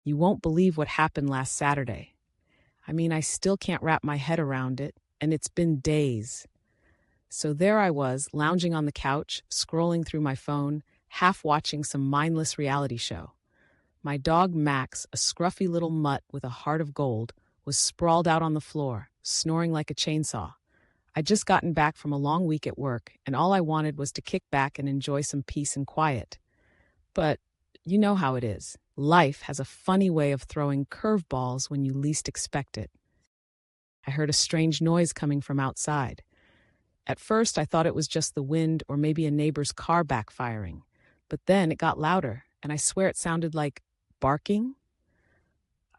You won't believe what happened last Saturday. I still can't wrap my head around it, and it's been days. So there I was, lounging on the couch, scrolling through my phone, half watching some mindless reality show. My dog Max, a scruffy little mutt with a heart of gold, was sprawled out on the floor, snoring like a chainsaw. I'd just gotten back from a long week at work, and all I wanted was to kick back and enjoy some peace and quiet. But you know how it is. Life has a funny way of throwing curveballs when you least expect it. I heard a strange noise coming from outside. At first, I thought it was just the wind or maybe a neighbor's car backfiring. But then it got louder, and I swear it sounded like barking.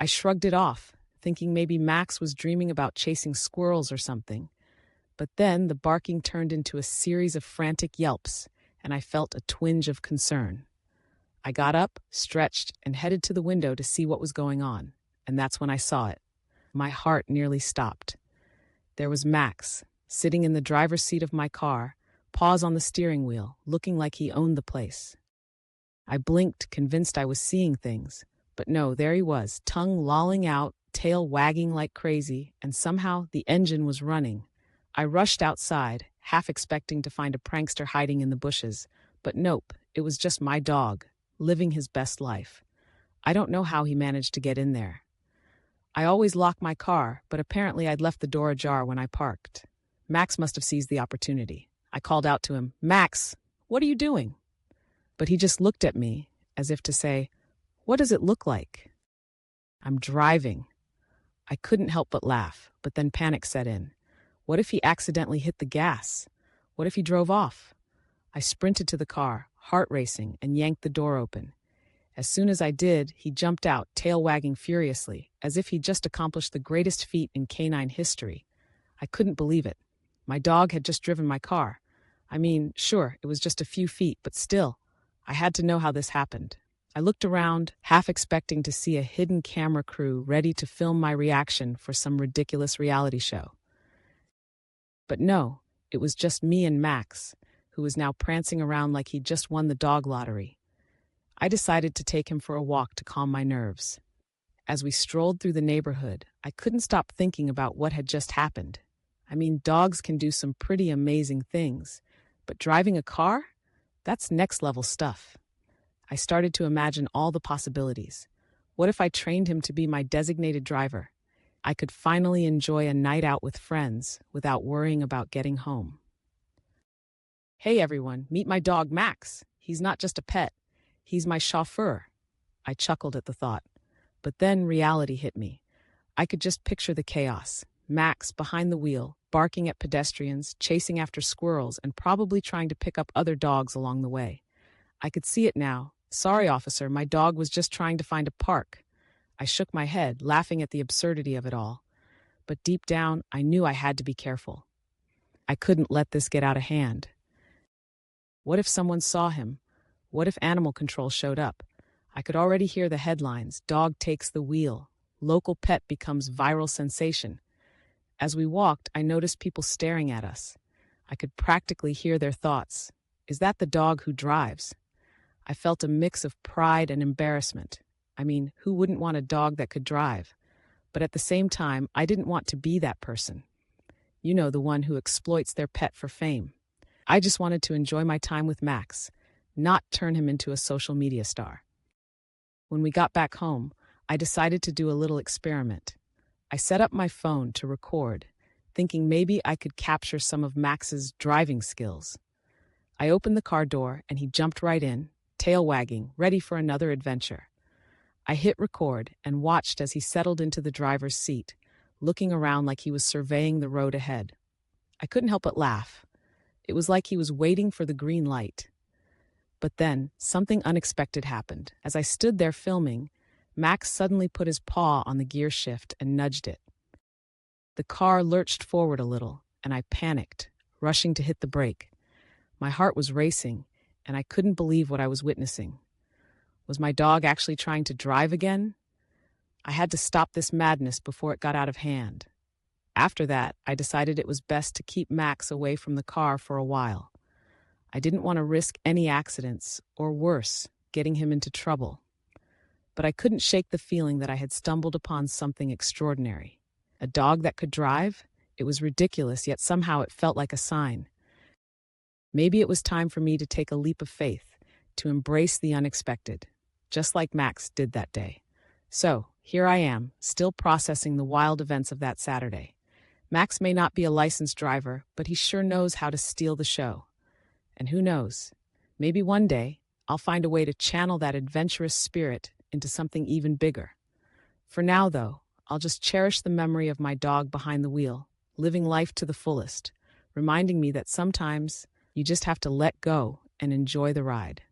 I shrugged it off, thinking maybe Max was dreaming about chasing squirrels or something. But then the barking turned into a series of frantic yelps, and I felt a twinge of concern. I got up, stretched, and headed to the window to see what was going on, and that's when I saw it. My heart nearly stopped. There was Max, sitting in the driver's seat of my car, paws on the steering wheel, looking like he owned the place. I blinked, convinced I was seeing things, but no, there he was, tongue lolling out, tail wagging like crazy, and somehow the engine was running. I rushed outside, half expecting to find a prankster hiding in the bushes, but nope, it was just my dog, living his best life. I don't know how he managed to get in there. I always lock my car, but apparently I'd left the door ajar when I parked. Max must have seized the opportunity. I called out to him, "Max, what are you doing?" But he just looked at me, as if to say, "What does it look like?" "I'm driving." I couldn't help but laugh, but then panic set in. What if he accidentally hit the gas? What if he drove off? I sprinted to the car, heart racing, and yanked the door open. As soon as I did, he jumped out, tail wagging furiously, as if he'd just accomplished the greatest feat in canine history. I couldn't believe it. My dog had just driven my car. Sure, it was just a few feet, but still, I had to know how this happened. I looked around, half expecting to see a hidden camera crew ready to film my reaction for some ridiculous reality show. But no, it was just me and Max, who was now prancing around like he'd just won the dog lottery. I decided to take him for a walk to calm my nerves. As we strolled through the neighborhood, I couldn't stop thinking about what had just happened. Dogs can do some pretty amazing things, but driving a car? That's next-level stuff. I started to imagine all the possibilities. What if I trained him to be my designated driver? I could finally enjoy a night out with friends without worrying about getting home. "Hey everyone, meet my dog Max. He's not just a pet. He's my chauffeur." I chuckled at the thought. But then reality hit me. I could just picture the chaos. Max behind the wheel, barking at pedestrians, chasing after squirrels, and probably trying to pick up other dogs along the way. I could see it now. "Sorry, officer, my dog was just trying to find a park." I shook my head, laughing at the absurdity of it all. But deep down, I knew I had to be careful. I couldn't let this get out of hand. What if someone saw him? What if animal control showed up? I could already hear the headlines: "Dog takes the wheel. Local pet becomes viral sensation." As we walked, I noticed people staring at us. I could practically hear their thoughts. Is that the dog who drives? I felt a mix of pride and embarrassment. Who wouldn't want a dog that could drive? But at the same time, I didn't want to be that person. You know, the one who exploits their pet for fame. I just wanted to enjoy my time with Max, not turn him into a social media star. When we got back home, I decided to do a little experiment. I set up my phone to record, thinking maybe I could capture some of Max's driving skills. I opened the car door and he jumped right in, tail wagging, ready for another adventure. I hit record and watched as he settled into the driver's seat, looking around like he was surveying the road ahead. I couldn't help but laugh. It was like he was waiting for the green light. But then, something unexpected happened. As I stood there filming, Max suddenly put his paw on the gear shift and nudged it. The car lurched forward a little, and I panicked, rushing to hit the brake. My heart was racing, and I couldn't believe what I was witnessing. Was my dog actually trying to drive again? I had to stop this madness before it got out of hand. After that, I decided it was best to keep Max away from the car for a while. I didn't want to risk any accidents, or worse, getting him into trouble. but I couldn't shake the feeling that I had stumbled upon something extraordinary. A dog that could drive? It was ridiculous, yet somehow it felt like a sign. Maybe it was time for me to take a leap of faith, to embrace the unexpected, just like Max did that day. So, here I am, still processing the wild events of that Saturday. Max may not be a licensed driver, but he sure knows how to steal the show. And who knows, maybe one day I'll find a way to channel that adventurous spirit into something even bigger. For now, though, I'll just cherish the memory of my dog behind the wheel, living life to the fullest, reminding me that sometimes you just have to let go and enjoy the ride.